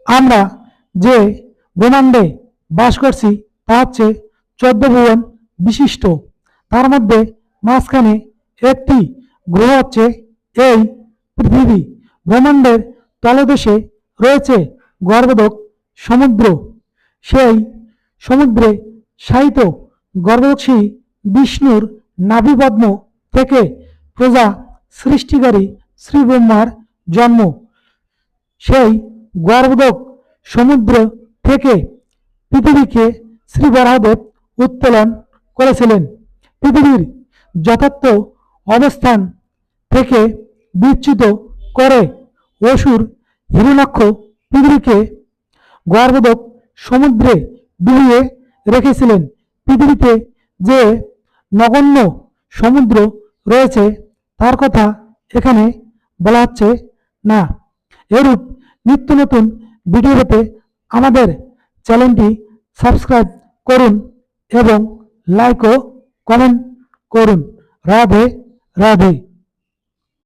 আমরা যে ব্রহ্মাণ্ডে বাস করছি তা হচ্ছে 14 ভুবন বিশিষ্ট। তার মধ্যে মাঝখানে একটি গ্রহ হচ্ছে এই পৃথিবী। ব্রহ্মাণ্ডের তলদেশে রয়েছে গর্ভদক সমুদ্র। সেই সমুদ্রে শায়িত গর্ভদক্ষী বিষ্ণুর নাভিপদ্ম থেকে প্রজা সৃষ্টিকারী শ্রী ব্রহ্মার জন্ম। সেই গর্ভদক সমুদ্র থেকে পৃথিবীকে শ্রী বরাহদেব উত্তোলন করেছিলেন। পৃথিবীর যথার্থ অবস্থান থেকে বিচ্যুত করে অসুর হিরণ্যাক্ষ পৃথিবীকে গর্ভদক সমুদ্রে ডুবিয়ে রেখেছিলেন। পৃথিবীতে যে নগণ্য সমুদ্র রয়েছে তার কথা এখানে বলা হচ্ছে না। এরূপ নিত্য নতুন ভিডিও পেতে আমাদের চ্যানেলটি সাবস্ক্রাইব করুন এবং লাইক ও কমেন্ট করুন। রাধে রাধে।